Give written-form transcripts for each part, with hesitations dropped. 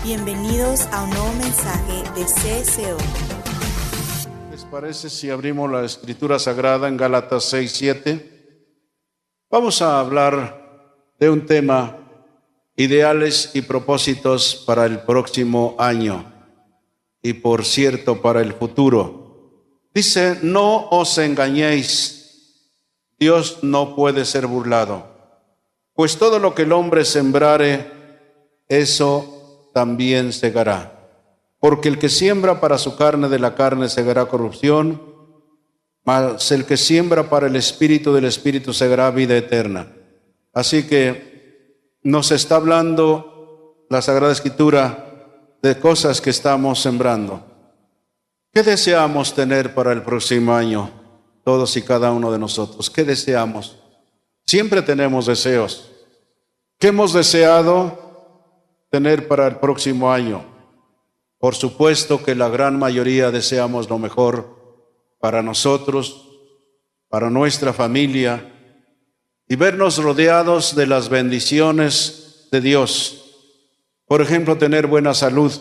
Bienvenidos a un nuevo mensaje de CSO. ¿Les parece si abrimos la Escritura Sagrada en Gálatas 6:7? Vamos a hablar de un tema, ideales y propósitos para el próximo año y por cierto para el futuro. Dice, no os engañéis, Dios no puede ser burlado, pues todo lo que el hombre sembrare, eso también segará. Porque el que siembra para su carne, de la carne segará corrupción, mas el que siembra para el Espíritu, del Espíritu segará vida eterna. Así que nos está hablando la Sagrada Escritura de cosas que estamos sembrando. ¿Qué deseamos tener para el próximo año? Todos y cada uno de nosotros. ¿Qué deseamos? Siempre tenemos deseos. ¿Qué hemos deseado tener para el próximo año? Por supuesto que la gran mayoría deseamos lo mejor para nosotros, para nuestra familia, y vernos rodeados de las bendiciones de Dios. Por ejemplo, tener buena salud,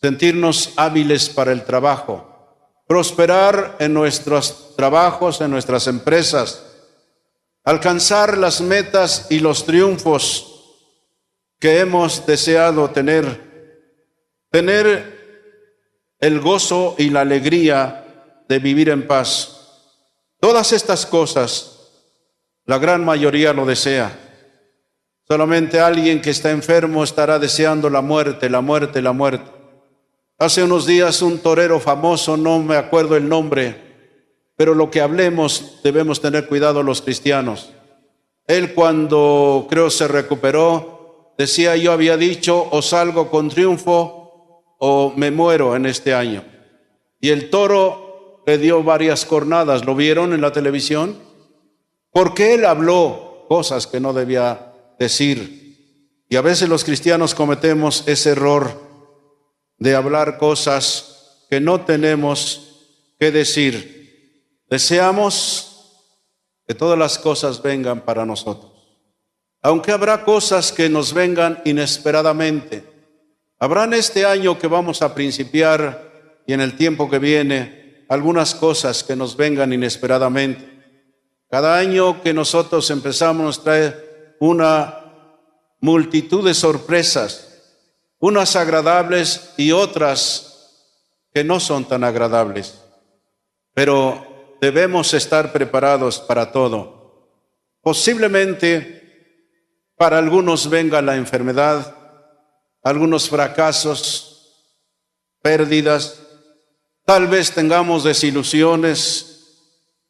sentirnos hábiles para el trabajo, prosperar en nuestros trabajos, en nuestras empresas, alcanzar las metas y los triunfos que hemos deseado tener el gozo y la alegría de vivir en paz. Todas estas cosas, la gran mayoría lo desea. Solamente alguien que está enfermo estará deseando la muerte, la muerte, la muerte. Hace unos días un torero famoso, no me acuerdo el nombre, pero lo que hablemos debemos tener cuidado los cristianos. Él, cuando creo se recuperó, decía, yo había dicho, o salgo con triunfo o me muero en este año. Y el toro le dio varias cornadas. ¿Lo vieron en la televisión? Porque él habló cosas que no debía decir. Y a veces los cristianos cometemos ese error de hablar cosas que no tenemos que decir. Deseamos que todas las cosas vengan para nosotros. Aunque habrá cosas que nos vengan inesperadamente. Habrá en este año que vamos a principiar y en el tiempo que viene algunas cosas que nos vengan inesperadamente. Cada año que nosotros empezamos nos trae una multitud de sorpresas, unas agradables y otras que no son tan agradables. Pero debemos estar preparados para todo. Posiblemente para algunos venga la enfermedad, algunos fracasos, pérdidas, tal vez tengamos desilusiones,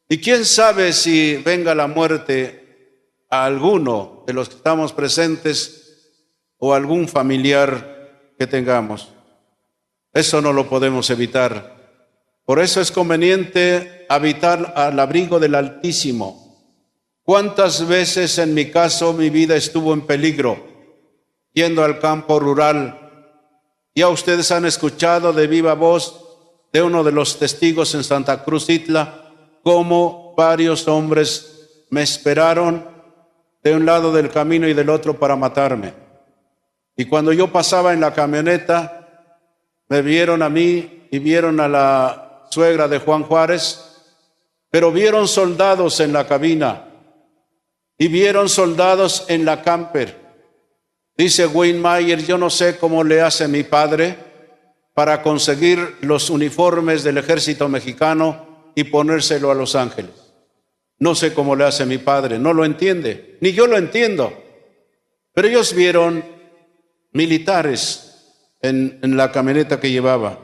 y quién sabe si venga la muerte a alguno de los que estamos presentes o algún familiar que tengamos. Eso no lo podemos evitar. Por eso es conveniente habitar al abrigo del Altísimo. ¿Cuántas veces en mi caso mi vida estuvo en peligro? Yendo al campo rural. Ya ustedes han escuchado de viva voz de uno de los testigos en Santa Cruz Itla, cómo varios hombres me esperaron de un lado del camino y del otro para matarme. Y cuando yo pasaba en la camioneta, me vieron a mí y vieron a la suegra de Juan Juárez, pero vieron soldados en la cabina y vieron soldados en la camper. Dice Wayne Mayer, yo no sé cómo le hace mi padre para conseguir los uniformes del ejército mexicano y ponérselo a Los Ángeles. No sé cómo le hace mi padre, no lo entiende, ni yo lo entiendo. Pero ellos vieron militares en la camioneta que llevaba.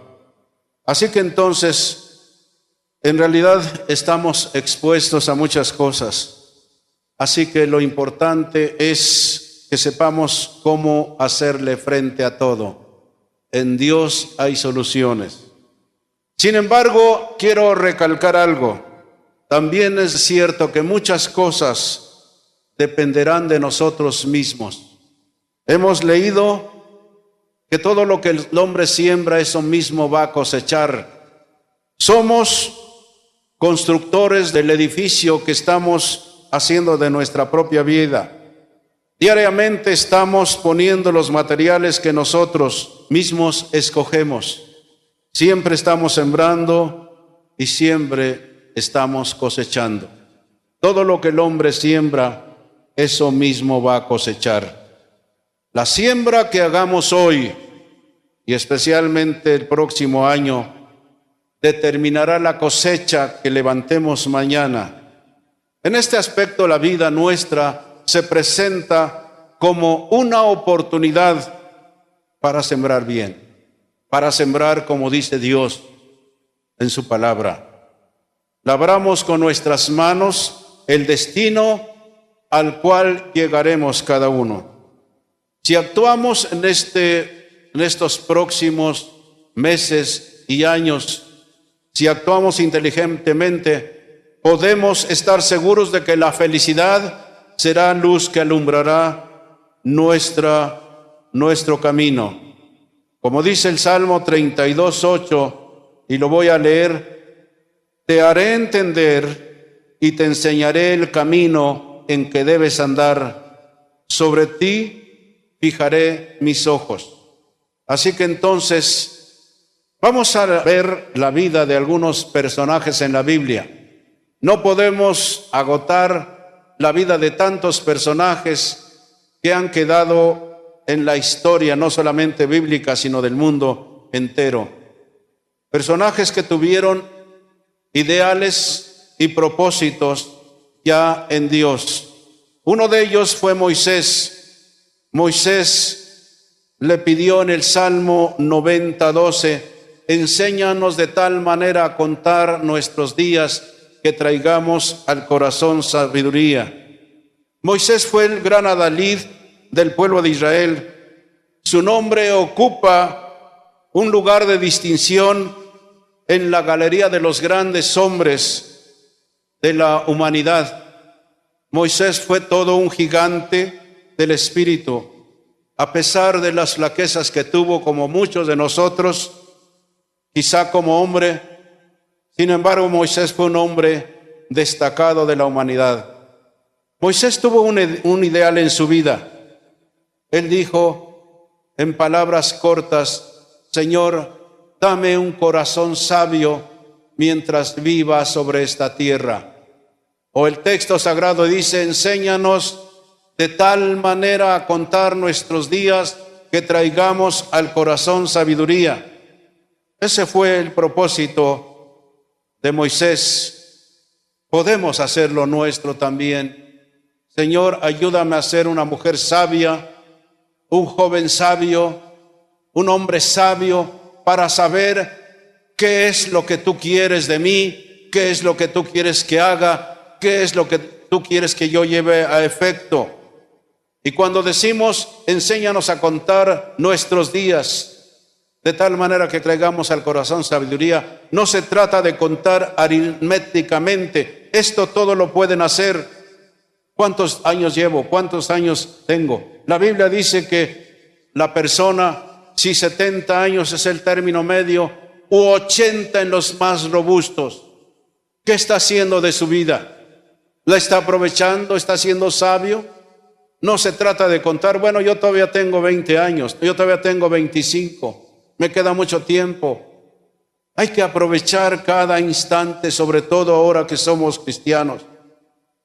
Así que entonces, en realidad estamos expuestos a muchas cosas. Así que lo importante es que sepamos cómo hacerle frente a todo. En Dios hay soluciones. Sin embargo, quiero recalcar algo. También es cierto que muchas cosas dependerán de nosotros mismos. Hemos leído que todo lo que el hombre siembra, eso mismo va a cosechar. Somos constructores del edificio que estamos haciendo de nuestra propia vida. Diariamente estamos poniendo los materiales que nosotros mismos escogemos. Siempre estamos sembrando y siempre estamos cosechando. Todo lo que el hombre siembra, eso mismo va a cosechar. La siembra que hagamos hoy y especialmente el próximo año determinará la cosecha que levantemos mañana. En este aspecto, la vida nuestra se presenta como una oportunidad para sembrar bien, para sembrar como dice Dios en su palabra. Labramos con nuestras manos el destino al cual llegaremos cada uno. Si actuamos en estos próximos meses y años, si actuamos inteligentemente, podemos estar seguros de que la felicidad será luz que alumbrará nuestro camino. Como dice el Salmo 32:8, y lo voy a leer: te haré entender y te enseñaré el camino en que debes andar. Sobre ti fijaré mis ojos. Así que entonces vamos a ver la vida de algunos personajes en la Biblia. No podemos agotar la vida de tantos personajes que han quedado en la historia, no solamente bíblica, sino del mundo entero. Personajes que tuvieron ideales y propósitos ya en Dios. Uno de ellos fue Moisés. Moisés le pidió en el Salmo 90:12, enséñanos de tal manera a contar nuestros días que traigamos al corazón sabiduría. Moisés fue el gran adalid del pueblo de Israel. Su nombre ocupa un lugar de distinción en la galería de los grandes hombres de la humanidad. Moisés fue todo un gigante del espíritu. A pesar de las flaquezas que tuvo, como muchos de nosotros, quizá como hombre, sin embargo, Moisés fue un hombre destacado de la humanidad. Moisés tuvo un ideal en su vida. Él dijo en palabras cortas: Señor, dame un corazón sabio mientras viva sobre esta tierra. O el texto sagrado dice: enséñanos de tal manera a contar nuestros días que traigamos al corazón sabiduría. Ese fue el propósito de Moisés. Podemos hacerlo nuestro también. Señor, ayúdame a ser una mujer sabia, un joven sabio, un hombre sabio, para saber qué es lo que tú quieres de mí, qué es lo que tú quieres que haga, qué es lo que tú quieres que yo lleve a efecto. Y cuando decimos, enséñanos a contar nuestros días, de tal manera que traigamos al corazón sabiduría, no se trata de contar aritméticamente. Esto todo lo pueden hacer. ¿Cuántos años llevo? ¿Cuántos años tengo? La Biblia dice que la persona, si 70 años es el término medio, u 80 en los más robustos, ¿qué está haciendo de su vida? ¿La está aprovechando? ¿Está siendo sabio? No se trata de contar, bueno, yo todavía tengo 20 años, yo todavía tengo 25, me queda mucho tiempo. Hay que aprovechar cada instante, sobre todo ahora que somos cristianos.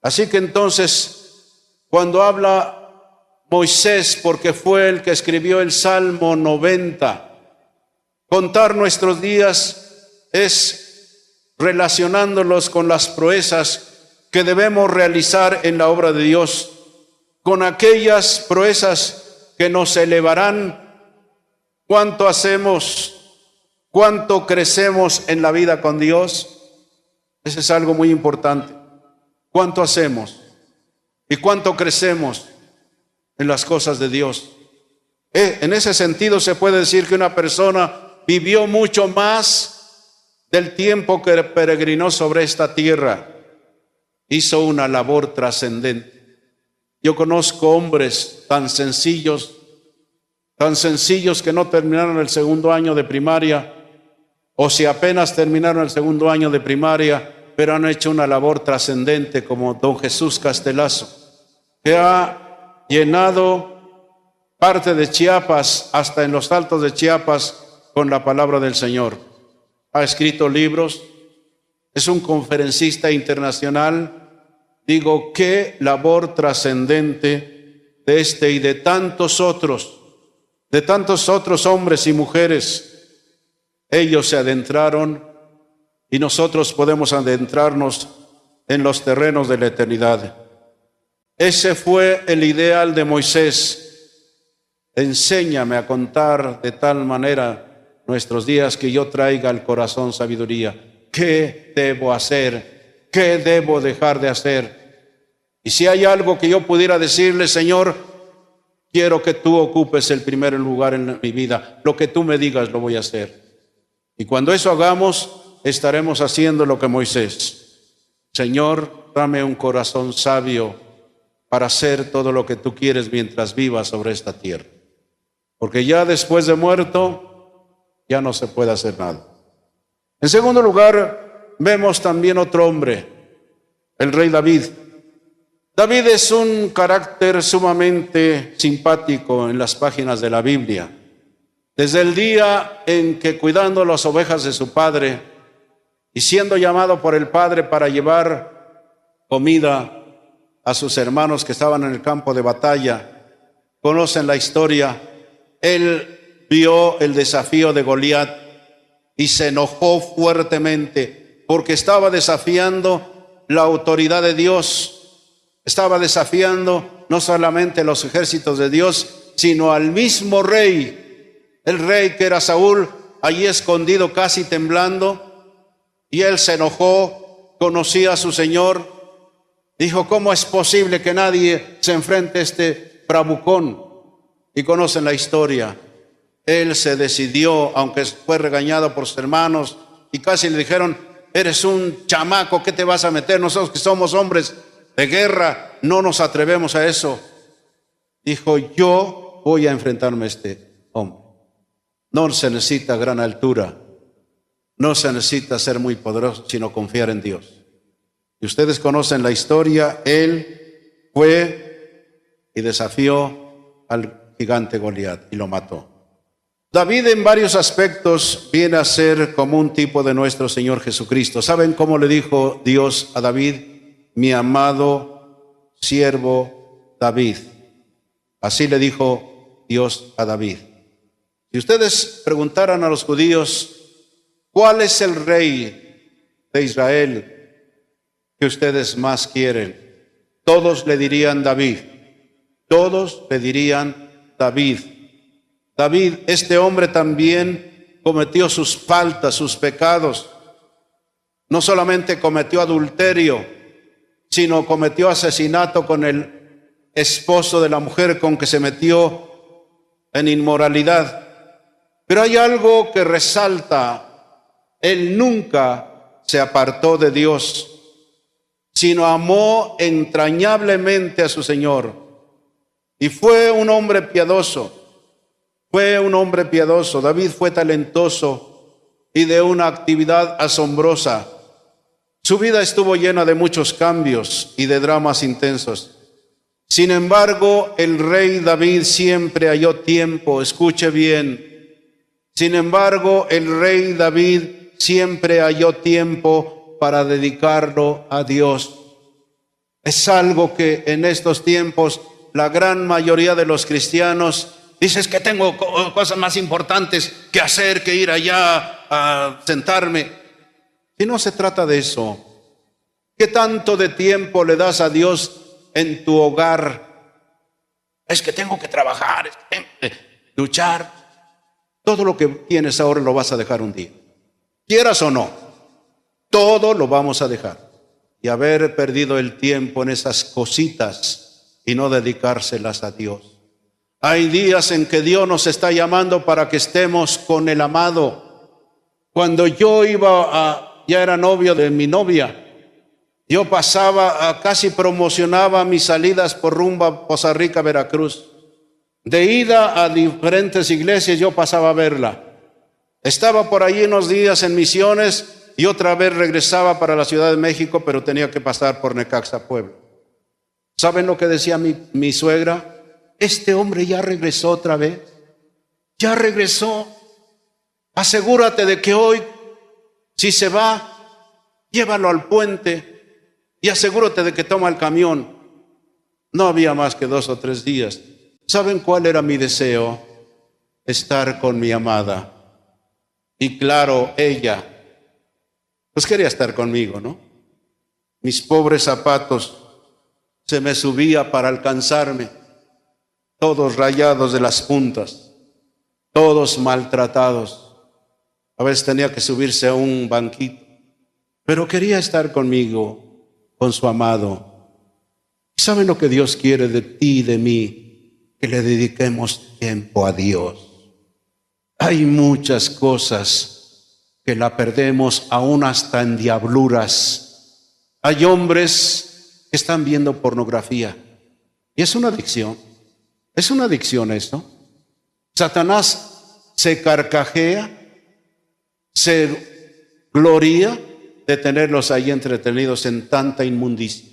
Así que entonces, cuando habla Moisés, porque fue el que escribió el Salmo 90, contar nuestros días es relacionándolos con las proezas que debemos realizar en la obra de Dios, con aquellas proezas que nos elevarán. ¿Cuánto hacemos? ¿Cuánto crecemos en la vida con Dios? Ese es algo muy importante. ¿Cuánto hacemos? ¿Y cuánto crecemos en las cosas de Dios? En ese sentido se puede decir que una persona vivió mucho más del tiempo que peregrinó sobre esta tierra. Hizo una labor trascendente. Yo conozco hombres tan sencillos que no terminaron el segundo año de primaria, o si apenas terminaron el segundo año de primaria, pero han hecho una labor trascendente, como don Jesús Castelazo, que ha llenado parte de Chiapas, hasta en los altos de Chiapas, con la palabra del Señor. Ha escrito libros, es un conferencista internacional. Digo, qué labor trascendente de este y de tantos otros hombres y mujeres. Ellos se adentraron y nosotros podemos adentrarnos en los terrenos de la eternidad. Ese fue el ideal de Moisés. Enséñame a contar de tal manera nuestros días que yo traiga al corazón sabiduría. ¿Qué debo hacer? ¿Qué debo dejar de hacer? Y si hay algo que yo pudiera decirle, Señor, quiero que tú ocupes el primer lugar en mi vida. Lo que tú me digas lo voy a hacer. Y cuando eso hagamos, estaremos haciendo lo que Moisés. Señor, dame un corazón sabio para hacer todo lo que tú quieres mientras viva sobre esta tierra. Porque ya después de muerto, ya no se puede hacer nada. En segundo lugar, vemos también otro hombre, el rey David. David es un carácter sumamente simpático en las páginas de la Biblia. Desde el día en que, cuidando las ovejas de su padre y siendo llamado por el padre para llevar comida a sus hermanos que estaban en el campo de batalla, conocen la historia. Él vio el desafío de Goliat y se enojó fuertemente porque estaba desafiando la autoridad de Dios. Estaba desafiando no solamente los ejércitos de Dios, sino al mismo rey, el rey que era Saúl, allí escondido casi temblando, y él se enojó, conocía a su Señor, dijo, ¿cómo es posible que nadie se enfrente a este bravucón? Y conocen la historia. Él se decidió, aunque fue regañado por sus hermanos, y casi le dijeron, eres un chamaco, ¿qué te vas a meter? Nosotros que somos hombres de guerra, no nos atrevemos a eso. Dijo, yo voy a enfrentarme a este hombre. No se necesita gran altura, no se necesita ser muy poderoso, sino confiar en Dios. Y ustedes conocen la historia. Él fue y desafió al gigante Goliat y lo mató. David en varios aspectos viene a ser como un tipo de nuestro Señor Jesucristo. ¿Saben cómo le dijo Dios a David? Mi amado siervo David. Así le dijo Dios a David. Si ustedes preguntaran a los judíos, ¿cuál es el rey de Israel que ustedes más quieren? Todos le dirían David. Todos le dirían David. David, este hombre también cometió sus faltas, sus pecados. No solamente cometió adulterio, sino cometió asesinato con el esposo de la mujer con que se metió en inmoralidad. Pero hay algo que resalta: él nunca se apartó de Dios, sino amó entrañablemente a su Señor. Y fue un hombre piadoso, David fue talentoso y de una actividad asombrosa. Su vida estuvo llena de muchos cambios y de dramas intensos. Sin embargo, el rey David siempre halló tiempo, escuche bien. Sin embargo, el rey David siempre halló tiempo para dedicarlo a Dios. Es algo que en estos tiempos la gran mayoría de los cristianos dices que tengo cosas más importantes que hacer que ir allá a sentarme. Y no se trata de eso. ¿Qué tanto de tiempo le das a Dios en tu hogar? Es que tengo que trabajar, es que tengo que luchar. Todo lo que tienes ahora lo vas a dejar un día. Quieras o no, todo lo vamos a dejar. Y haber perdido el tiempo en esas cositas y no dedicárselas a Dios. Hay días en que Dios nos está llamando para que estemos con el amado. Cuando yo ya era novio de mi novia, yo casi promocionaba mis salidas por rumbo a Poza Rica, Veracruz. De ida a diferentes iglesias yo pasaba a verla. Estaba por allí unos días en misiones y otra vez regresaba para la Ciudad de México, pero tenía que pasar por Necaxa, Puebla. ¿Saben lo que decía mi suegra? este hombre ya regresó otra vez, ya regresó. Asegúrate de que hoy, si se va, llévalo al puente y asegúrate de que toma el camión. No había más que 2 o 3 días. ¿Saben cuál era mi deseo? Estar con mi amada. Y claro, ella, pues quería estar conmigo, ¿no? Mis pobres zapatos se me subía para alcanzarme, todos rayados de las puntas, todos maltratados. A veces tenía que subirse a un banquito, pero quería estar conmigo, con su amado. ¿Saben lo que Dios quiere de ti y de mí? Que le dediquemos tiempo a Dios. Hay muchas cosas que la perdemos aún hasta en diabluras. Hay hombres que están viendo pornografía y es una adicción. Es una adicción esto. Satanás se carcajea, se gloria de tenerlos ahí entretenidos en tanta inmundicia,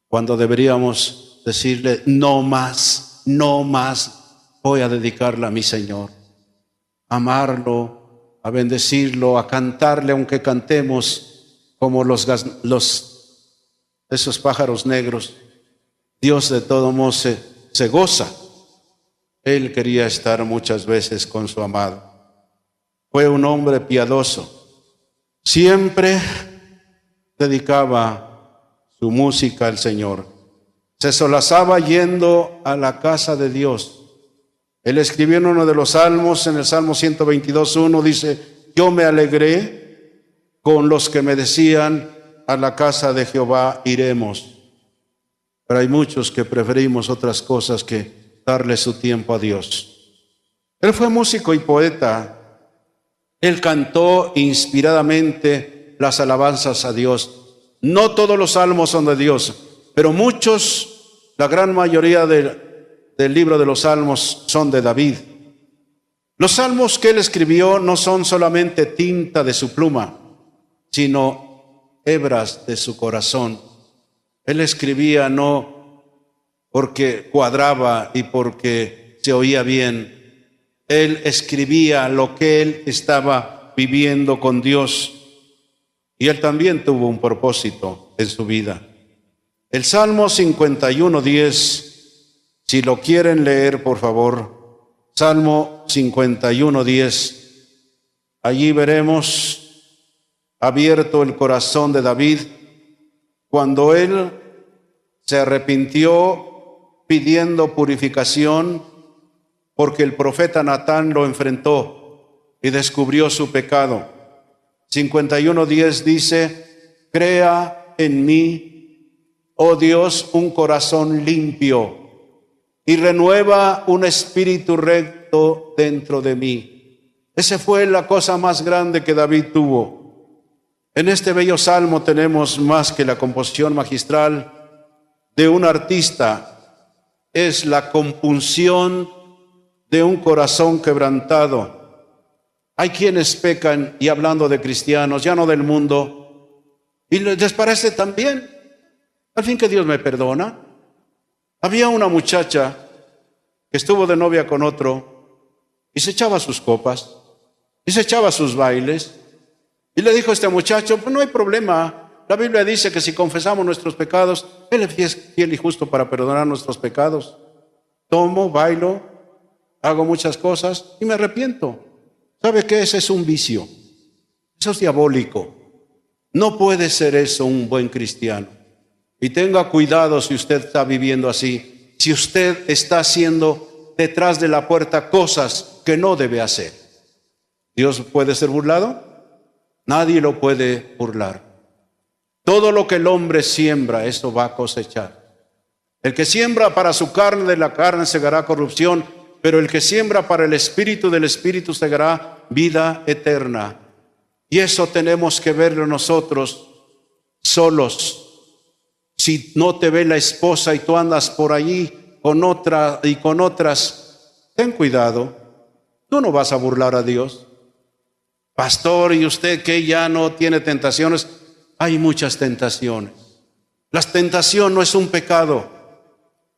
cuando deberíamos decirle: no más, no más, voy a dedicarla a mi Señor, a amarlo, a bendecirlo, a cantarle, aunque cantemos como esos pájaros negros. Dios de todo modo se goza. Él quería estar muchas veces con su amado. Fue un hombre piadoso. Siempre dedicaba su música al Señor. Se solazaba yendo a la casa de Dios. Él escribió en uno de los salmos, en el Salmo 122:1, dice: yo me alegré con los que me decían, a la casa de Jehová iremos. Pero hay muchos que preferimos otras cosas que darle su tiempo a Dios. Él fue músico y poeta. Él cantó inspiradamente las alabanzas a Dios. No todos los salmos son de Dios, pero muchos, la gran mayoría del libro de los salmos son de David. Los salmos que él escribió no son solamente tinta de su pluma, sino hebras de su corazón. Él escribía no porque cuadraba y porque se oía bien. Él escribía lo que él estaba viviendo con Dios. Y él también tuvo un propósito en su vida. El Salmo 51:10, si lo quieren leer, por favor. Salmo 51:10. Allí veremos abierto el corazón de David cuando él se arrepintió pidiendo purificación, porque el profeta Natán lo enfrentó y descubrió su pecado. 51:10 dice: crea en mí, oh Dios, un corazón limpio y renueva un espíritu recto dentro de mí. Esa fue la cosa más grande que David tuvo. En este bello salmo tenemos más que la composición magistral de un artista. Es la compunción de un corazón quebrantado. Hay quienes pecan, y hablando de cristianos, ya no del mundo, y les parece tan bien, al fin que Dios me perdona. Había una muchacha que estuvo de novia con otro y se echaba sus copas y se echaba sus bailes, y le dijo a este muchacho: pues no hay problema, la Biblia dice que si confesamos nuestros pecados, Él es fiel y justo para perdonar nuestros pecados. Tomo, bailo, hago muchas cosas y me arrepiento. ¿Sabe qué? Ese es un vicio. Eso es diabólico. No puede ser eso un buen cristiano. Y tenga cuidado si usted está viviendo así. Si usted está haciendo detrás de la puerta cosas que no debe hacer. ¿Dios puede ser burlado? Nadie lo puede burlar. Todo lo que el hombre siembra, eso va a cosechar. El que siembra para su carne, de la carne segará corrupción, pero el que siembra para el Espíritu, del Espíritu segará vida eterna. Y eso tenemos que verlo nosotros solos. Si no te ve la esposa y tú andas por allí con otra y con otras, ten cuidado. Tú no vas a burlar a Dios. Pastor, ¿y usted que ya no tiene tentaciones? Hay muchas tentaciones. La tentación no es un pecado.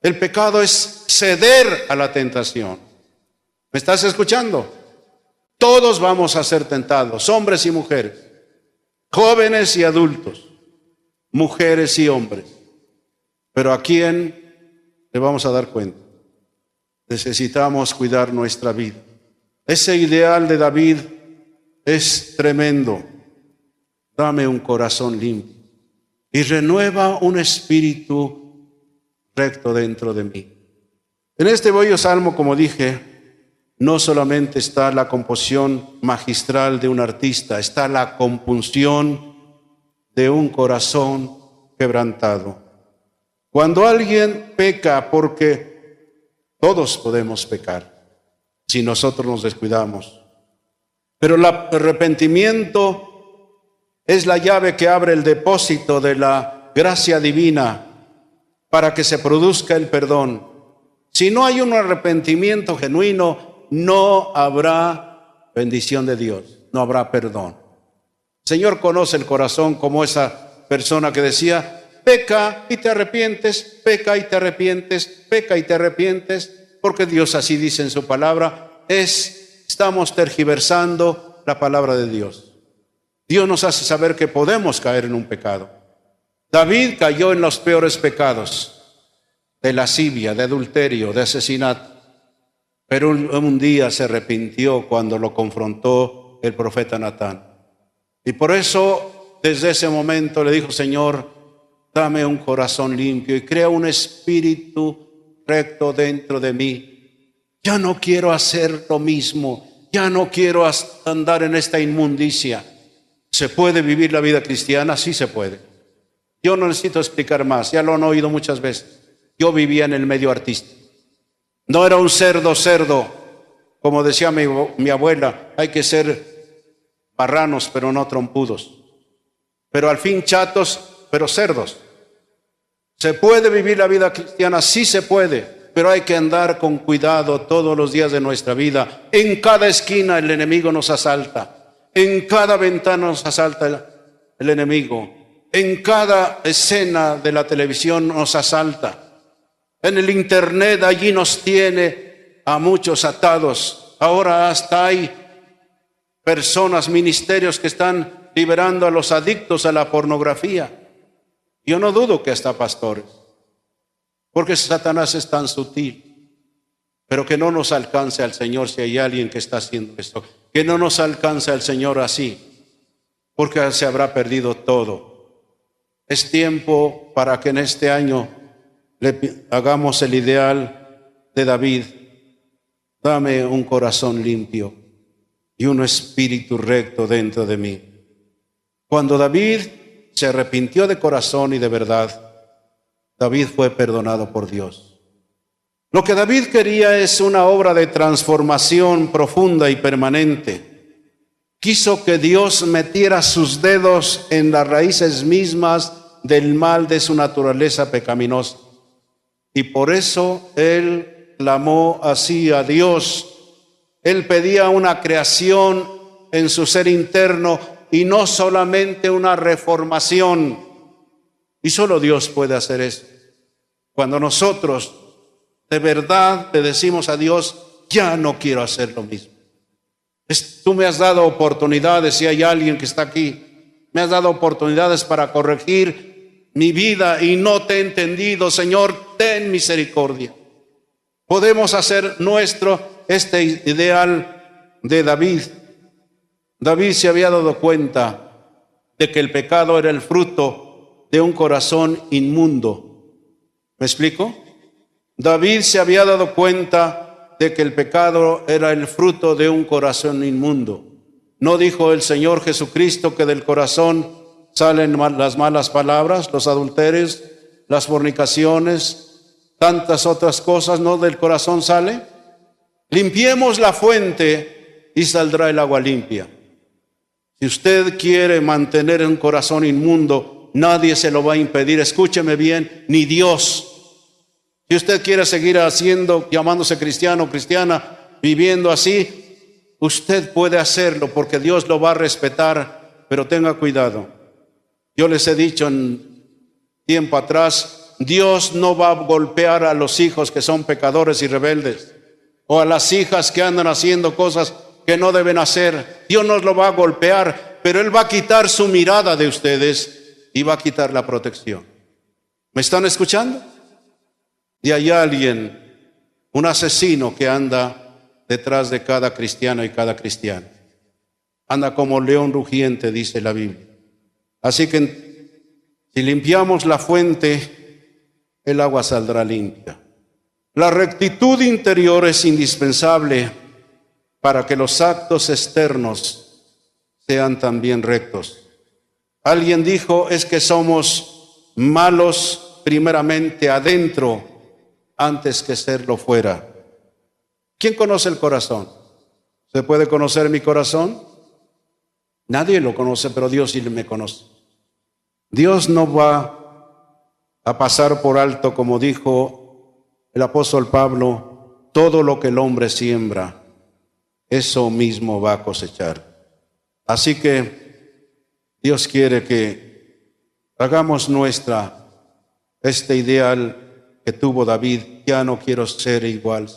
El pecado es ceder a la tentación. ¿Me estás escuchando? Todos vamos a ser tentados, hombres y mujeres, jóvenes y adultos, mujeres y hombres. Pero ¿a quién le vamos a dar cuenta? Necesitamos cuidar nuestra vida. Ese ideal de David es tremendo. Dame un corazón limpio y renueva un espíritu recto dentro de mí. En este bello salmo, como dije, no solamente está la composición magistral de un artista, está la compunción de un corazón quebrantado. Cuando alguien peca, porque todos podemos pecar si nosotros nos descuidamos, pero el arrepentimiento es la llave que abre el depósito de la gracia divina para que se produzca el perdón. Si no hay un arrepentimiento genuino, no habrá bendición de Dios, no habrá perdón. El Señor conoce el corazón como esa persona que decía, peca y te arrepientes, peca y te arrepientes, peca y te arrepientes, porque Dios así dice en su palabra. Estamos tergiversando la palabra de Dios. Dios nos hace saber que podemos caer en un pecado. David cayó en los peores pecados, de lascivia, de adulterio, de asesinato. Pero un día se arrepintió cuando lo confrontó el profeta Natán. Y por eso, desde ese momento le dijo, Señor, dame un corazón limpio y crea un espíritu recto dentro de mí. Ya no quiero hacer lo mismo, ya no quiero andar en esta inmundicia. ¿Se puede vivir la vida cristiana? Sí se puede. Yo no necesito explicar más, ya lo han oído muchas veces. Yo vivía en el medio artístico. No era un cerdo, como decía mi abuela, hay que ser marranos, pero no trompudos. Pero al fin chatos, pero cerdos. ¿Se puede vivir la vida cristiana? Sí se puede, pero hay que andar con cuidado todos los días de nuestra vida. En cada esquina el enemigo nos asalta, en cada ventana nos asalta el enemigo, en cada escena de la televisión nos asalta. En el internet allí nos tiene a muchos atados. Ahora hasta hay personas, ministerios que están liberando a los adictos a la pornografía. Yo no dudo que hasta pastores, porque Satanás es tan sutil. Pero que no nos alcance al Señor si hay alguien que está haciendo esto. Que no nos alcance al Señor así, porque se habrá perdido todo. Es tiempo para que en este año hagamos el ideal de David. Dame un corazón limpio y un espíritu recto dentro de mí. Cuando David se arrepintió de corazón y de verdad, David fue perdonado por Dios. Lo que David quería es una obra de transformación profunda y permanente. Quiso que Dios metiera sus dedos en las raíces mismas del mal de su naturaleza pecaminosa. Y por eso él clamó así a Dios. Él pedía una creación en su ser interno y no solamente una reformación. Y solo Dios puede hacer eso. Cuando nosotros de verdad le decimos a Dios, ya no quiero hacer lo mismo. Tú me has dado oportunidades, si hay alguien que está aquí, me has dado oportunidades para corregir mi vida y no te he entendido, Señor, ten misericordia. Podemos hacer nuestro este ideal de David. David se había dado cuenta de que el pecado era el fruto de un corazón inmundo. ¿Me explico? David se había dado cuenta de que el pecado era el fruto de un corazón inmundo. ¿No dijo el Señor Jesucristo que del corazón salen las malas palabras, los adulterios, las fornicaciones, tantas otras cosas? ¿No del corazón sale? Limpiemos la fuente y saldrá el agua limpia. Si usted quiere mantener un corazón inmundo, nadie se lo va a impedir. Escúcheme bien, ni Dios. Si usted quiere seguir llamándose cristiano o cristiana, viviendo así, usted puede hacerlo porque Dios lo va a respetar, pero tenga cuidado. Yo les he dicho en tiempo atrás Dios no va a golpear a los hijos que son pecadores y rebeldes, o a las hijas que andan haciendo cosas que no deben hacer. Dios no los va a golpear, pero Él va a quitar su mirada de ustedes y va a quitar la protección. ¿Me están escuchando? Y hay alguien, un asesino que anda detrás de cada cristiano y cada cristiana. Anda como león rugiente, dice la Biblia. Así que si limpiamos la fuente, el agua saldrá limpia. La rectitud interior es indispensable para que los actos externos sean también rectos. Alguien dijo, es que somos malos primeramente adentro antes que serlo fuera. ¿Quién conoce el corazón? ¿Se puede conocer mi corazón? Nadie lo conoce, pero Dios sí me conoce. Dios no va a pasar por alto, como dijo el apóstol Pablo, todo lo que el hombre siembra, eso mismo va a cosechar. Así que Dios quiere que hagamos nuestra este ideal que tuvo David. Ya no quiero ser igual,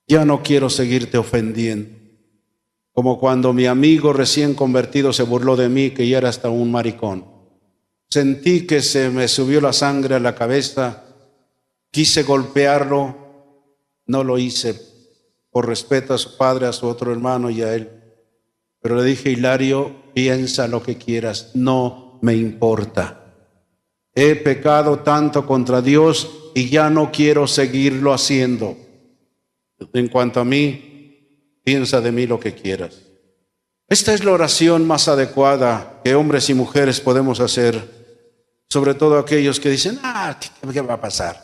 ya no quiero seguirte ofendiendo. Como cuando mi amigo recién convertido se burló de mí, que ya era hasta un maricón. Sentí que se me subió la sangre a la cabeza, quise golpearlo, no lo hice por respeto a su padre, a su otro hermano y a él. Pero le dije, Hilario, piensa lo que quieras, no me importa. He pecado tanto contra Dios y ya no quiero seguirlo haciendo. En cuanto a mí, piensa de mí lo que quieras. Esta es la oración más adecuada que hombres y mujeres podemos hacer, sobre todo aquellos que dicen, ¿qué va a pasar?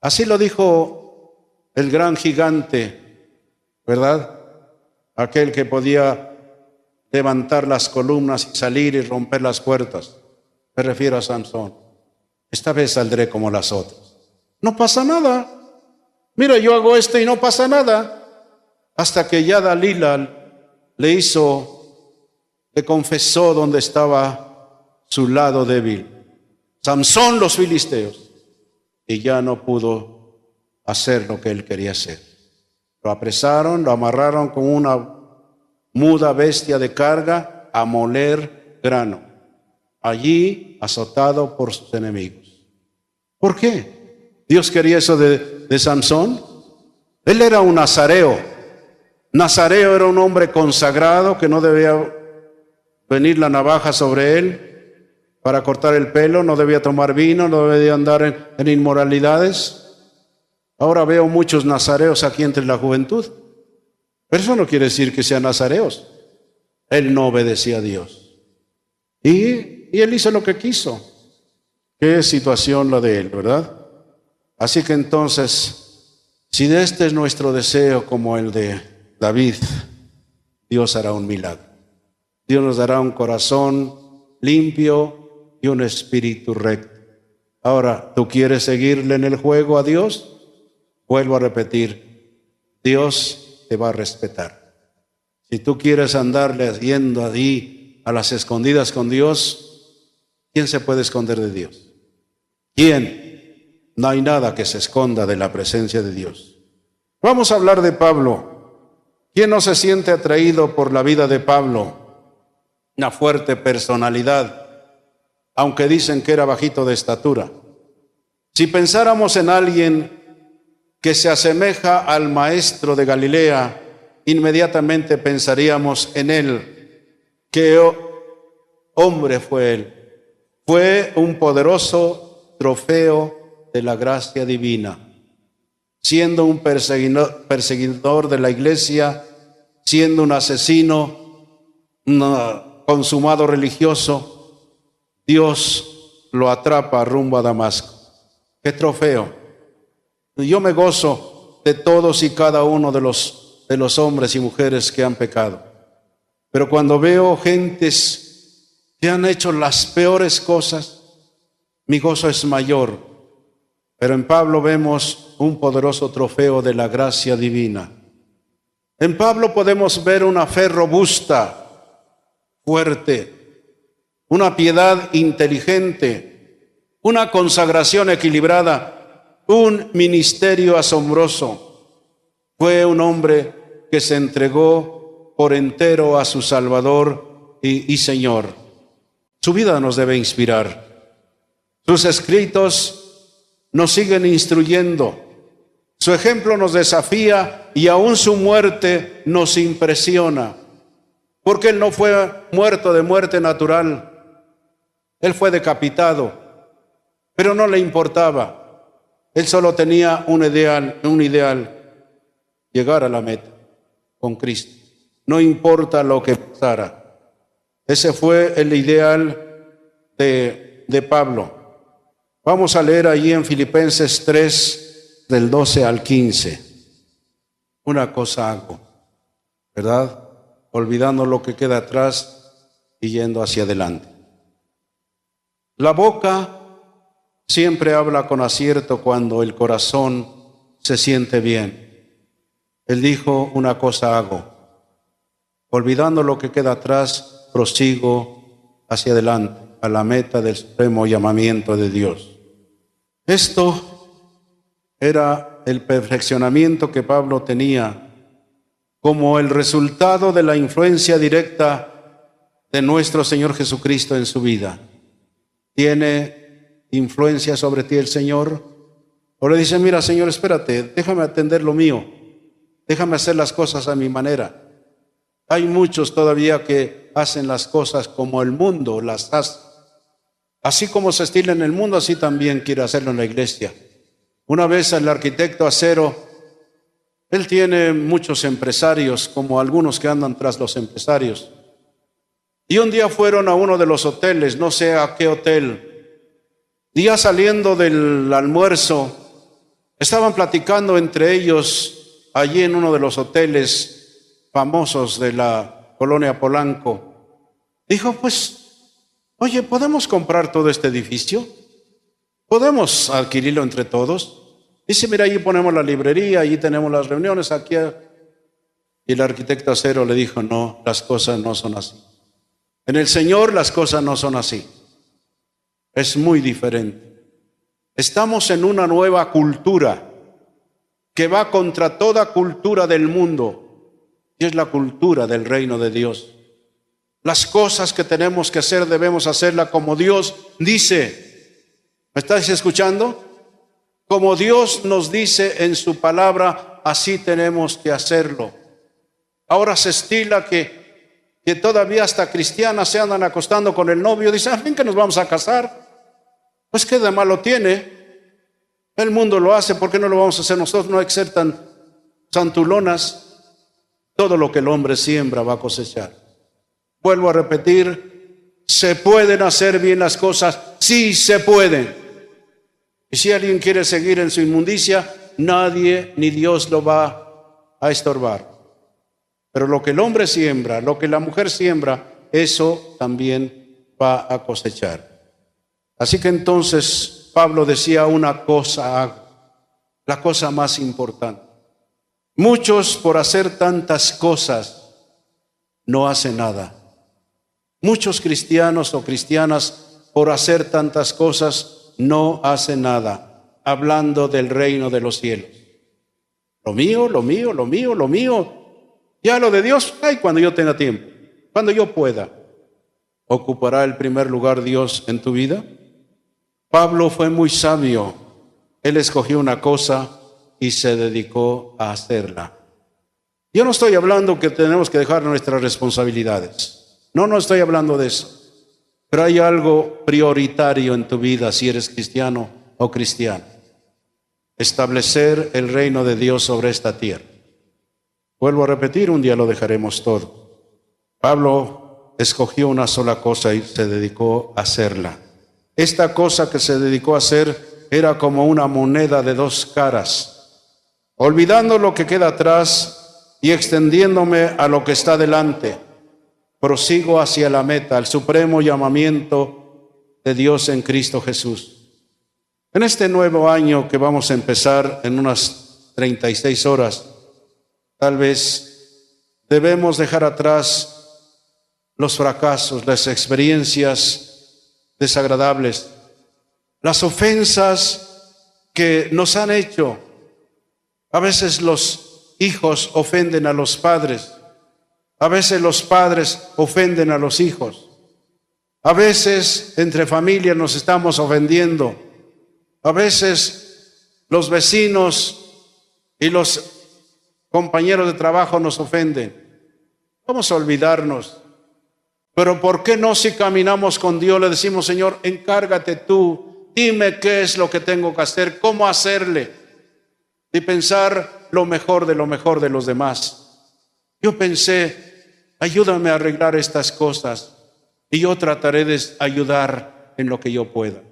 Así lo dijo el gran gigante, ¿verdad? Aquel que podía levantar las columnas y salir y romper las puertas. Me refiero a Sansón. Esta vez saldré como las otras. No pasa nada. Mira, yo hago esto y no pasa nada. Hasta que ya Dalila le confesó dónde estaba su lado débil. Samsón, los filisteos. Y ya no pudo hacer lo que él quería hacer. Lo apresaron, lo amarraron con una muda bestia de carga a moler grano. Allí azotado por sus enemigos. ¿Por qué? Dios quería eso de Samsón. Él era un nazareo. Nazareo era un hombre consagrado que no debía venir la navaja sobre él para cortar el pelo, no debía tomar vino, no debía andar en inmoralidades. Ahora veo muchos nazareos aquí entre la juventud. Pero eso no quiere decir que sean nazareos. Él no obedecía a Dios. Y él hizo lo que quiso. Qué situación la de él, ¿verdad? Así que entonces, si este es nuestro deseo como el de David, Dios hará un milagro. Dios nos dará un corazón limpio y un espíritu recto. Ahora, ¿tú quieres seguirle en el juego a Dios? Vuelvo a repetir, Dios te va a respetar. Si tú quieres andarle yendo ahí a las escondidas con Dios, ¿quién se puede esconder de Dios? ¿Quién? No hay nada que se esconda de la presencia de Dios. Vamos a hablar de Pablo. ¿Quién no se siente atraído por la vida de Pablo? Una fuerte personalidad, aunque dicen que era bajito de estatura. Si pensáramos en alguien que se asemeja al maestro de Galilea, inmediatamente pensaríamos en él. ¿Qué hombre fue él? Fue un poderoso trofeo de la gracia divina. Siendo un perseguidor de la iglesia, siendo un asesino, un consumado religioso, Dios lo atrapa rumbo a Damasco. ¡Qué trofeo! Yo me gozo de todos y cada uno de los hombres y mujeres que han pecado. Pero cuando veo gentes que han hecho las peores cosas, mi gozo es mayor. Pero en Pablo vemos un poderoso trofeo de la gracia divina. En Pablo podemos ver una fe robusta, fuerte, una piedad inteligente, una consagración equilibrada, un ministerio asombroso. Fue un hombre que se entregó por entero a su Salvador y Señor. Su vida nos debe inspirar. Sus escritos nos siguen instruyendo. Su ejemplo nos desafía y aún su muerte nos impresiona. Porque Él no fue muerto de muerte natural. Él fue decapitado, pero no le importaba. Él solo tenía un ideal, llegar a la meta con Cristo. No importa lo que pasara. Ese fue el ideal de Pablo. Vamos a leer allí en Filipenses 3, del 12 al 15. Una cosa hago, ¿verdad? Olvidando lo que queda atrás y yendo hacia adelante. La boca siempre habla con acierto cuando el corazón se siente bien. Él dijo, una cosa hago, olvidando lo que queda atrás, prosigo hacia adelante, a la meta del supremo llamamiento de Dios. Esto era el perfeccionamiento que Pablo tenía como el resultado de la influencia directa de nuestro Señor Jesucristo en su vida. ¿Tiene influencia sobre ti el Señor? O le dice, mira Señor, espérate, déjame atender lo mío, déjame hacer las cosas a mi manera. Hay muchos todavía que hacen las cosas como el mundo las hace. Así como se estila en el mundo, así también quiere hacerlo en la iglesia. Una vez el arquitecto Acero, él tiene muchos empresarios, como algunos que andan tras los empresarios. Y un día fueron a uno de los hoteles, no sé a qué hotel. Día saliendo del almuerzo, estaban platicando entre ellos allí en uno de los hoteles famosos de la colonia Polanco. Dijo, pues, oye, ¿podemos comprar todo este edificio? ¿Podemos adquirirlo entre todos? Dice, mira, allí ponemos la librería, allí tenemos las reuniones, aquí. Y el arquitecto Acero le dijo, no, las cosas no son así. En el Señor las cosas no son así. Es muy diferente. Estamos en una nueva cultura que va contra toda cultura del mundo, y es la cultura del reino de Dios. Las cosas que tenemos que hacer debemos hacerlas como Dios dice. ¿Me estáis escuchando? Como Dios nos dice en su palabra, así tenemos que hacerlo. Ahora se estila que todavía hasta cristianas se andan acostando con el novio. Dicen, ¿a fin que nos vamos a casar? Pues qué de malo tiene. El mundo lo hace, ¿por qué no lo vamos a hacer nosotros? No hay que ser tan santulonas. Todo lo que el hombre siembra va a cosechar. Vuelvo a repetir, ¿se pueden hacer bien las cosas? Sí se pueden. Y si alguien quiere seguir en su inmundicia, nadie ni Dios lo va a estorbar. Pero lo que el hombre siembra, lo que la mujer siembra, eso también va a cosechar. Así que entonces Pablo decía una cosa, la cosa más importante. Muchos por hacer tantas cosas no hacen nada. Muchos cristianos o cristianas por hacer tantas cosas no hacen nada, hablando del reino de los cielos. Lo mío, lo mío, lo mío, lo mío. Ya lo de Dios, ay, cuando yo tenga tiempo, cuando yo pueda. ¿Ocupará el primer lugar Dios en tu vida? Pablo fue muy sabio. Él escogió una cosa y se dedicó a hacerla. Yo no estoy hablando que tenemos que dejar nuestras responsabilidades. No estoy hablando de eso. Pero hay algo prioritario en tu vida si eres cristiano o cristiana. Establecer el reino de Dios sobre esta tierra. Vuelvo a repetir, un día lo dejaremos todo. Pablo escogió una sola cosa y se dedicó a hacerla. Esta cosa que se dedicó a hacer era como una moneda de dos caras. Olvidando lo que queda atrás y extendiéndome a lo que está delante. Prosigo hacia la meta, el supremo llamamiento de Dios en Cristo Jesús. En este nuevo año que vamos a empezar en unas 36 horas, tal vez debemos dejar atrás los fracasos, las experiencias desagradables. las ofensas que nos han hecho. A veces los hijos ofenden a los padres. A veces los padres ofenden a los hijos. A veces entre familias nos estamos ofendiendo. A veces los vecinos y los compañeros de trabajo nos ofenden. Vamos a olvidarnos. Pero ¿por qué no, si caminamos con Dios, le decimos: Señor, encárgate tú, dime qué es lo que tengo que hacer, cómo hacerle? Y pensar lo mejor de los demás. Yo pensé: ayúdame a arreglar estas cosas y yo trataré de ayudar en lo que yo pueda.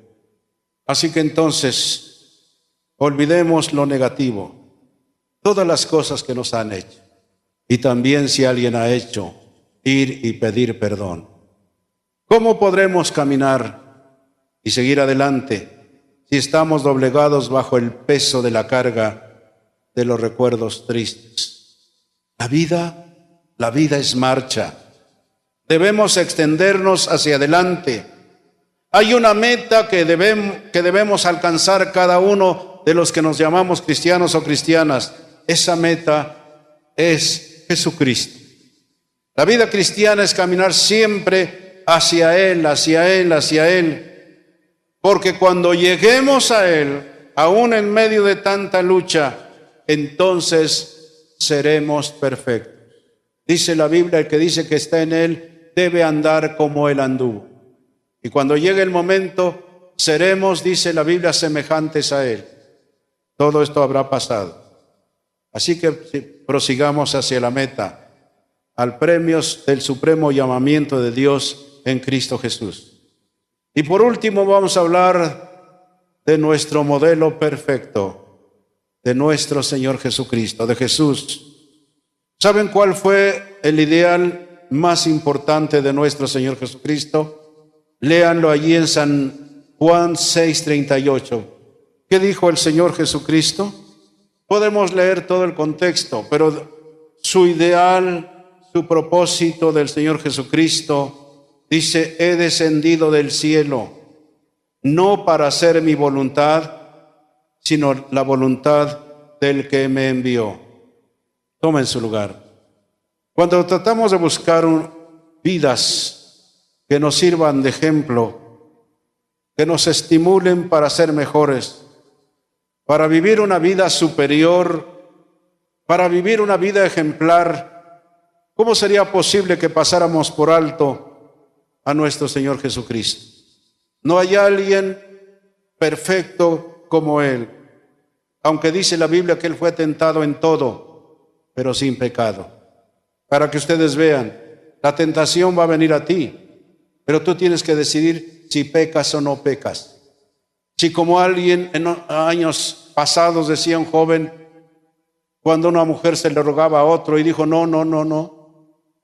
Así que entonces, olvidemos lo negativo, todas las cosas que nos han hecho. Y también, si alguien ha hecho, ir y pedir perdón. ¿Cómo podremos caminar y seguir adelante si estamos doblegados bajo el peso de la carga de los recuerdos tristes? La vida es marcha. Debemos extendernos hacia adelante. Hay una meta que debemos alcanzar cada uno de los que nos llamamos cristianos o cristianas. Esa meta es Jesucristo. La vida cristiana es caminar siempre hacia Él, hacia Él, hacia Él. Porque cuando lleguemos a Él, aún en medio de tanta lucha, entonces seremos perfectos. Dice la Biblia: el que dice que está en Él debe andar como Él anduvo. Y cuando llegue el momento, seremos, dice la Biblia, semejantes a Él. Todo esto habrá pasado. Así que prosigamos hacia la meta, al premio del supremo llamamiento de Dios en Cristo Jesús. Y por último vamos a hablar de nuestro modelo perfecto, de nuestro Señor Jesucristo, de Jesús. ¿Saben cuál fue el ideal más importante de nuestro Señor Jesucristo? Léanlo allí en San Juan 6:38. ¿Qué dijo el Señor Jesucristo? Podemos leer todo el contexto, pero su ideal, su propósito del Señor Jesucristo, dice: he descendido del cielo, no para hacer mi voluntad, sino la voluntad del que me envió. Tomen su lugar. Cuando tratamos de buscar vidas que nos sirvan de ejemplo, que nos estimulen para ser mejores, para vivir una vida superior, para vivir una vida ejemplar, ¿cómo sería posible que pasáramos por alto a nuestro Señor Jesucristo? No hay alguien perfecto como Él, aunque dice la Biblia que Él fue tentado en todo, pero sin pecado. Para que ustedes vean, la tentación va a venir a ti, pero tú tienes que decidir si pecas o no pecas. Si, como alguien en años pasados decía un joven, cuando una mujer se le rogaba a otro y dijo no,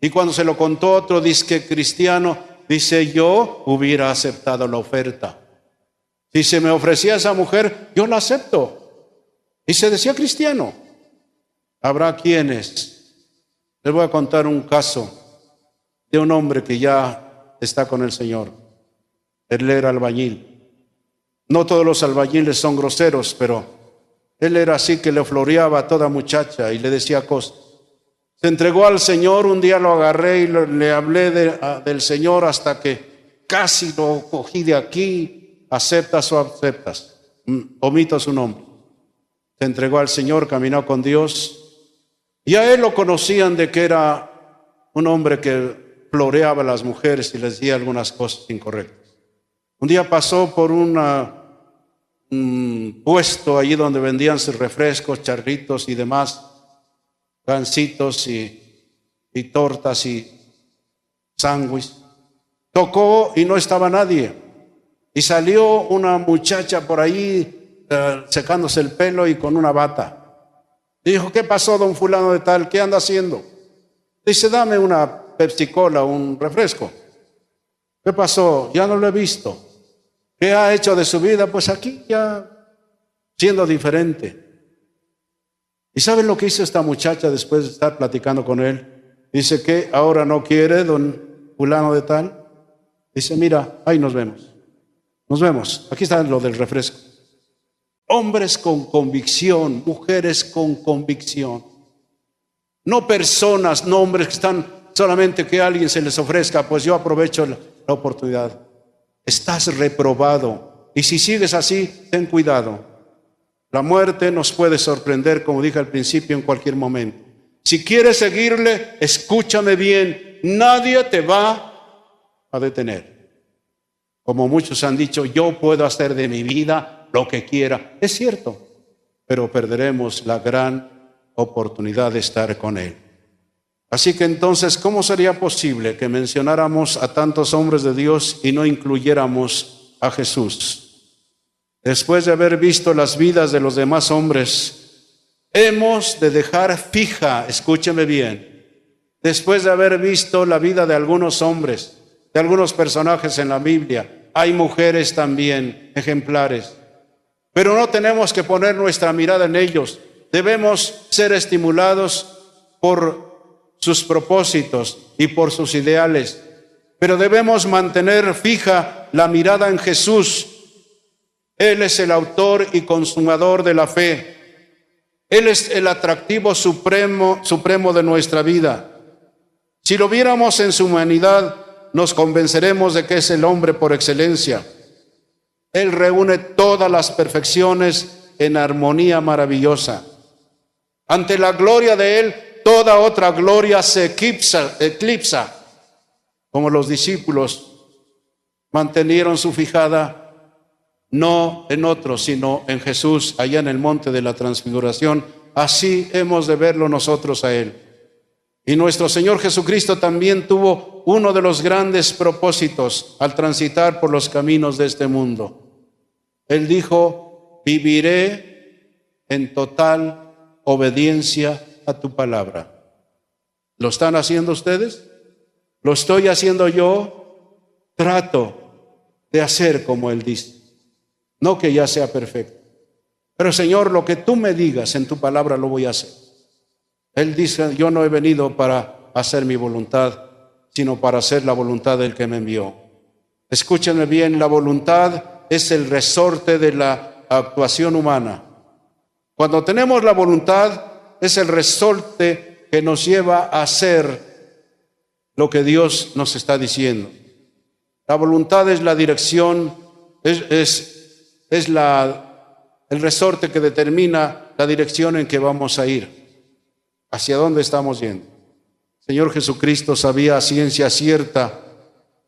y cuando se lo contó otro disque cristiano, dice: yo hubiera aceptado la oferta. Si se me ofrecía esa mujer, yo la acepto. Y se decía cristiano. Habrá quienes, les voy a contar un caso de un hombre que ya está con el Señor. Él era albañil. No todos los albañiles son groseros, pero él era así, que le floreaba a toda muchacha y le decía cosas. Se entregó al Señor. Un día lo agarré y le hablé del Señor hasta que casi lo cogí de aquí. ¿Aceptas o aceptas? Omito su nombre. Se entregó al Señor, caminó con Dios, y a él lo conocían de que era un hombre que floreaba a las mujeres y les decía algunas cosas incorrectas. Un día pasó por un puesto allí donde vendían sus refrescos, charritos y demás, gancitos y tortas y sándwiches. Tocó y no estaba nadie. Y salió una muchacha por ahí secándose el pelo y con una bata. Dijo: ¿qué pasó, don fulano de tal? ¿Qué anda haciendo? Dice: dame una Pepsi Cola, un refresco. ¿Qué pasó? Ya no lo he visto. ¿Qué ha hecho de su vida? Pues aquí ya siendo diferente. ¿Y saben lo que hizo esta muchacha después de estar platicando con él? Dice: ¿qué? ¿Ahora no quiere, don fulano de tal? Dice: mira, ahí nos vemos. Nos vemos. Aquí está lo del refresco. Hombres con convicción, mujeres con convicción. No personas, no hombres que están solamente que a alguien se les ofrezca, pues yo aprovecho la oportunidad. Estás reprobado. Y si sigues así, ten cuidado. La muerte nos puede sorprender, como dije al principio, en cualquier momento. Si quieres seguirle, escúchame bien. Nadie te va a detener. Como muchos han dicho, yo puedo hacer de mi vida lo que quiera. Es cierto, pero perderemos la gran oportunidad de estar con Él. Así que entonces, ¿cómo sería posible que mencionáramos a tantos hombres de Dios y no incluyéramos a Jesús? Después de haber visto las vidas de los demás hombres, hemos de dejar fija, escúcheme bien, después de haber visto la vida de algunos hombres, de algunos personajes en la Biblia, hay mujeres también ejemplares, pero no tenemos que poner nuestra mirada en ellos. Debemos ser estimulados por sus propósitos y por sus ideales, pero debemos mantener fija la mirada en Jesús. Él es el autor y consumador de la fe. Él es el atractivo supremo de nuestra vida. Si lo viéramos en su humanidad, nos convenceremos de que es el hombre por excelencia. Él reúne todas las perfecciones en armonía maravillosa. Ante la gloria de Él, toda otra gloria se eclipsa, como los discípulos mantenieron su fijada no en otros, sino en Jesús, allá en el monte de la transfiguración. Así hemos de verlo nosotros a Él. Y nuestro Señor Jesucristo también tuvo uno de los grandes propósitos al transitar por los caminos de este mundo. Él dijo: viviré en total obediencia a tu palabra. ¿Lo están haciendo ustedes? ¿Lo estoy haciendo yo? Trato de hacer como Él dice. No que ya sea perfecto, pero Señor, lo que tú me digas en tu palabra lo voy a hacer. Él dice: yo no he venido para hacer mi voluntad, sino para hacer la voluntad del que me envió. Escúchenme bien, la voluntad es el resorte de la actuación humana. Cuando tenemos la voluntad, es el resorte que nos lleva a hacer lo que Dios nos está diciendo. La voluntad es la dirección, es el resorte que determina la dirección en que vamos a ir. ¿Hacia dónde estamos yendo? Señor Jesucristo sabía a ciencia cierta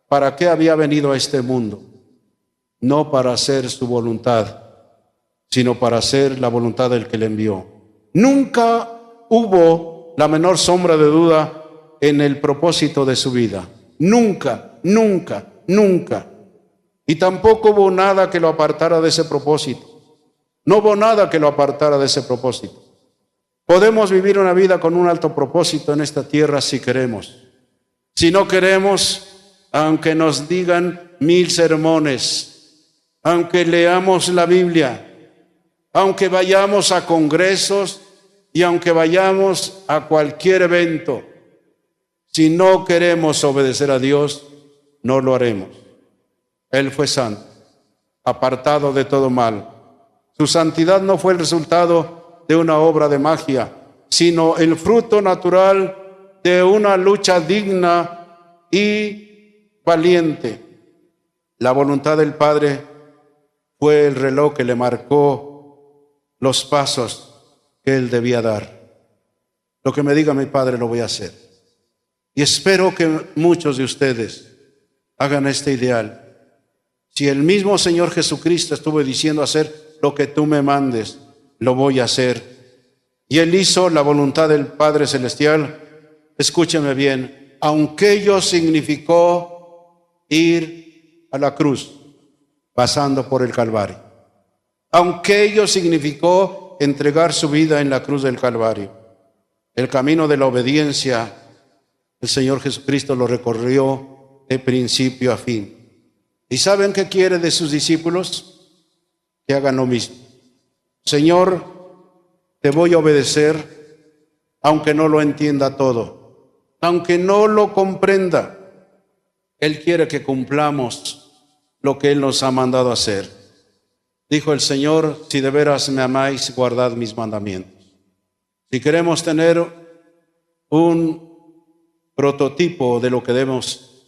para qué había venido a este mundo. No para hacer su voluntad, sino para hacer la voluntad del que le envió. Nunca hubo la menor sombra de duda en el propósito de su vida. Nunca, nunca, nunca. Y tampoco hubo nada que lo apartara de ese propósito. No hubo nada que lo apartara de ese propósito. Podemos vivir una vida con un alto propósito en esta tierra si queremos. Si no queremos, aunque nos digan 1000 sermones, aunque leamos la Biblia, aunque vayamos a congresos y aunque vayamos a cualquier evento, si no queremos obedecer a Dios, no lo haremos. Él fue santo, apartado de todo mal. Su santidad no fue el resultado de una obra de magia, sino el fruto natural de una lucha digna y valiente. La voluntad del Padre fue el reloj que le marcó los pasos que Él debía dar. Lo que me diga mi Padre lo voy a hacer. Y espero que muchos de ustedes hagan este ideal. Si el mismo Señor Jesucristo estuvo diciendo hacer lo que tú me mandes, lo voy a hacer. Y Él hizo la voluntad del Padre Celestial. Escúcheme bien, aunque ello significó ir a la cruz, pasando por el Calvario. Aunque ello significó entregar su vida en la cruz del Calvario. El camino de la obediencia, el Señor Jesucristo lo recorrió de principio a fin. ¿Y saben qué quiere de sus discípulos? Que hagan lo mismo. Señor, te voy a obedecer, aunque no lo entienda todo, aunque no lo comprenda. Él quiere que cumplamos lo que Él nos ha mandado hacer. Dijo el Señor: si de veras me amáis, guardad mis mandamientos. Si queremos tener un prototipo de lo que debemos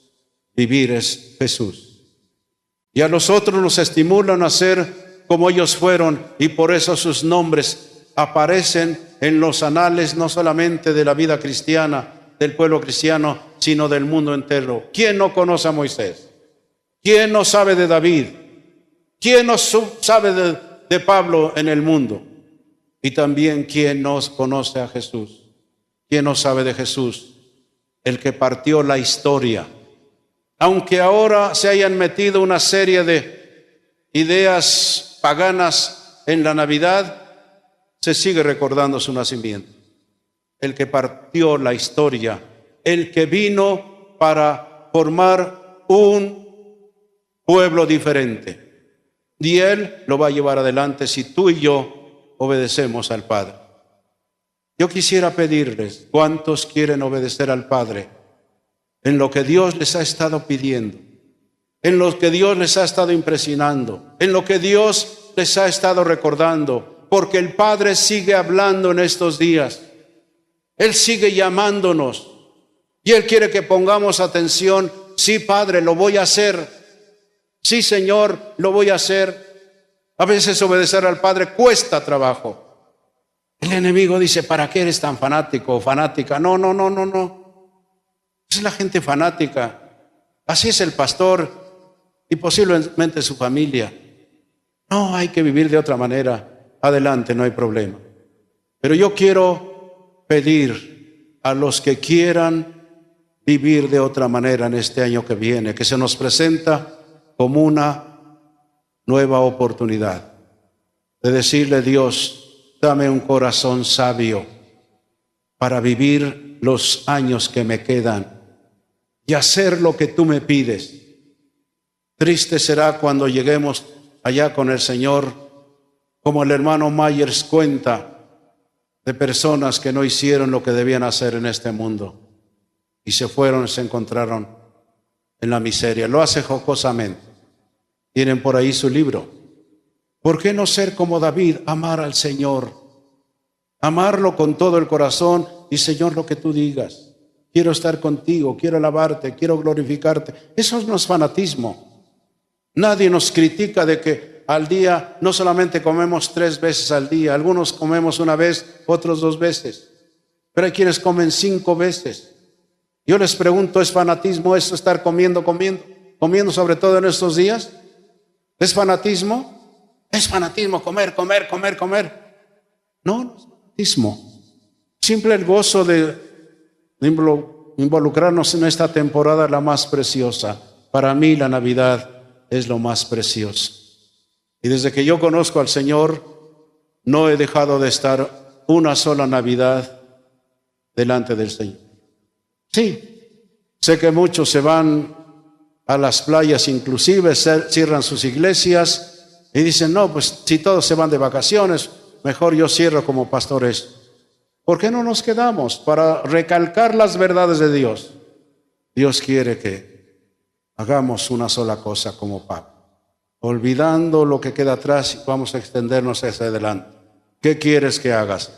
vivir, es Jesús. Y a nosotros nos estimulan a ser como ellos fueron, y por eso sus nombres aparecen en los anales no solamente de la vida cristiana, del pueblo cristiano, sino del mundo entero. ¿Quién no conoce a Moisés? ¿Quién no sabe de David? ¿Quién no sabe de Pablo en el mundo? Y también, ¿quién no conoce a Jesús? ¿Quién no sabe de Jesús? El que partió la historia. Aunque ahora se hayan metido una serie de ideas paganas en la Navidad, se sigue recordando su nacimiento. El que partió la historia, el que vino para formar un pueblo diferente. Y Él lo va a llevar adelante si tú y yo obedecemos al Padre. Yo quisiera pedirles, ¿cuántos quieren obedecer al Padre en lo que Dios les ha estado pidiendo, en lo que Dios les ha estado impresionando, en lo que Dios les ha estado recordando? Porque el Padre sigue hablando en estos días. Él sigue llamándonos y Él quiere que pongamos atención. Sí, Padre, lo voy a hacer. Sí, Señor, lo voy a hacer. A veces obedecer al Padre cuesta trabajo. El enemigo dice: ¿para qué eres tan fanático o fanática? No. Es la gente fanática. Así es el pastor y posiblemente su familia. No, hay que vivir de otra manera. Adelante, no hay problema. Pero yo quiero pedir a los que quieran vivir de otra manera en este año que viene, que se nos presenta como una nueva oportunidad de decirle: Dios, dame un corazón sabio para vivir los años que me quedan y hacer lo que tú me pides. Triste será cuando lleguemos allá con el Señor, como el hermano Myers cuenta, de personas que no hicieron lo que debían hacer en este mundo y se fueron y se encontraron en la miseria. Lo hace jocosamente. Tienen por ahí su libro. ¿Por qué no ser como David? Amar al Señor, amarlo con todo el corazón y: Señor, lo que tú digas. Quiero estar contigo, quiero alabarte, quiero glorificarte. Eso no es fanatismo. Nadie nos critica de que al día no solamente comemos 3 veces al día. Algunos comemos una vez, otros 2 veces. Pero hay quienes comen 5 veces. Yo les pregunto: ¿es fanatismo eso, estar comiendo sobre todo en estos días? ¿Es fanatismo? Es fanatismo comer. No es fanatismo. Simple el gozo de involucrarnos en esta temporada, la más preciosa. Para mí la Navidad es lo más precioso. Y desde que yo conozco al Señor, no he dejado de estar una sola Navidad delante del Señor. Sí, sé que muchos se van a las playas, inclusive cierran sus iglesias y dicen: no, pues si todos se van de vacaciones, mejor yo cierro como pastores. ¿Por qué no nos quedamos para recalcar las verdades de Dios? Dios quiere que hagamos una sola cosa como Pablo, olvidando lo que queda atrás, vamos a extendernos hacia adelante. ¿Qué quieres que hagas?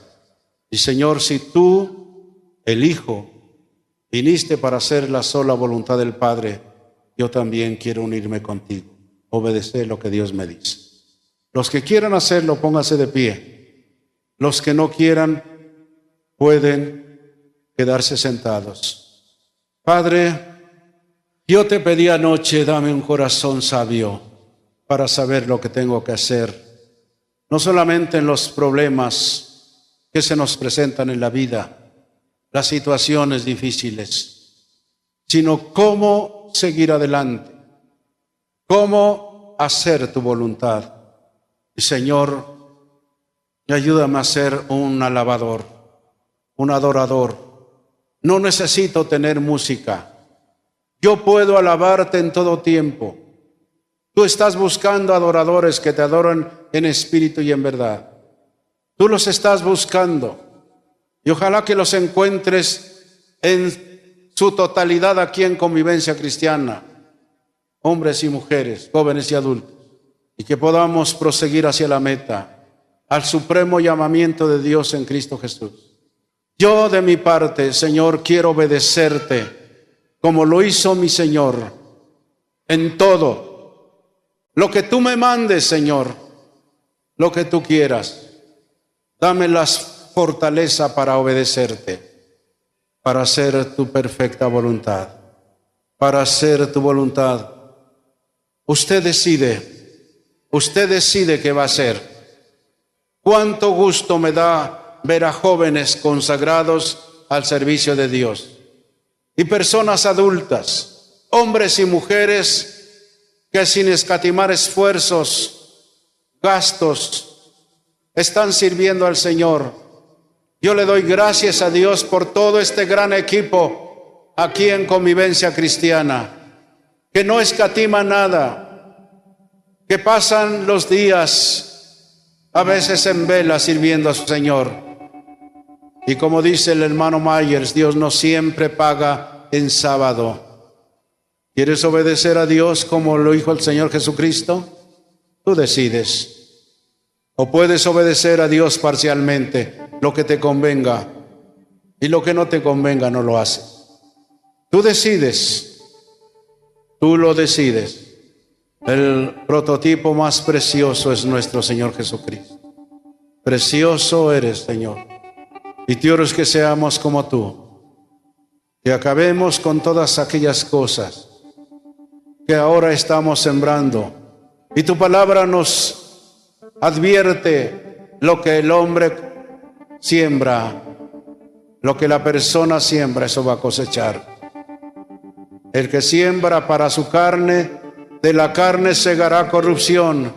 Y Señor, si tú, el Hijo, viniste para hacer la sola voluntad del Padre, yo también quiero unirme contigo, obedecer lo que Dios me dice. Los que quieran hacerlo, pónganse de pie. Los que no quieran, pueden quedarse sentados. Padre, yo te pedí anoche: dame un corazón sabio para saber lo que tengo que hacer, no solamente en los problemas que se nos presentan en la vida, las situaciones difíciles, sino cómo seguir adelante, cómo hacer tu voluntad. Y Señor, ayúdame a ser un alabador, un adorador. No necesito tener música. Yo puedo alabarte en todo tiempo. Tú estás buscando adoradores que te adoran en espíritu y en verdad. Tú los estás buscando. Y ojalá que los encuentres en su totalidad aquí en Convivencia Cristiana. hombres y mujeres, jóvenes y adultos, y que podamos proseguir hacia la meta, al supremo llamamiento de Dios en Cristo Jesús. Yo de mi parte, Señor, quiero obedecerte como lo hizo mi Señor en todo. Lo que tú me mandes, Señor, lo que tú quieras, dame la fortaleza para obedecerte, para hacer tu perfecta voluntad, para hacer tu voluntad. Usted decide qué va a hacer. Cuánto gusto me da ver a jóvenes consagrados al servicio de Dios y personas adultas, hombres y mujeres que sin escatimar esfuerzos, gastos, están sirviendo al Señor. Yo le doy gracias a Dios por todo este gran equipo aquí en Convivencia Cristiana, que no escatima nada, que pasan los días a veces en vela sirviendo a su Señor. Y como dice el hermano Myers, Dios no siempre paga en sábado. ¿Quieres obedecer a Dios como lo dijo el Señor Jesucristo? Tú decides. O puedes obedecer a Dios parcialmente, lo que te convenga, y lo que no te convenga no lo haces. Tú decides, tú lo decides. El prototipo más precioso es nuestro Señor Jesucristo. Precioso eres, Señor. Y te oro que seamos como tú, que acabemos con todas aquellas cosas que ahora estamos sembrando. Y tu palabra nos advierte lo que el hombre siembra, lo que la persona siembra, eso va a cosechar. El que siembra para su carne, de la carne segará corrupción.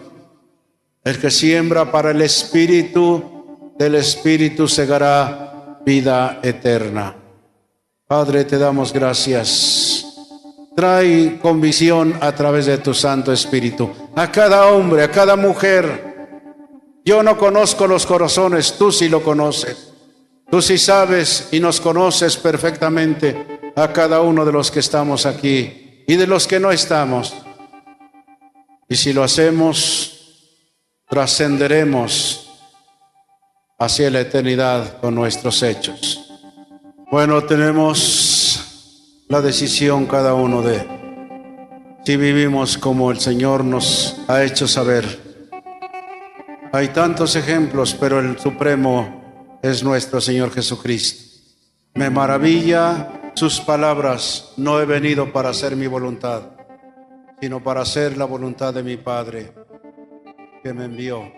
El que siembra para el Espíritu, del Espíritu segará vida eterna. Padre, te damos gracias. Trae convicción a través de tu Santo Espíritu a cada hombre, a cada mujer. Yo no conozco los corazones, tú sí lo conoces. Tú sí sabes y nos conoces perfectamente a cada uno de los que estamos aquí y de los que no estamos. Y si lo hacemos, trascenderemos hacia la eternidad con nuestros hechos. Bueno, tenemos la decisión cada uno de si vivimos como el Señor nos ha hecho saber. Hay tantos ejemplos, pero el supremo es nuestro Señor Jesucristo. Me maravilla sus palabras: no he venido para hacer mi voluntad, sino para hacer la voluntad de mi Padre que me envió.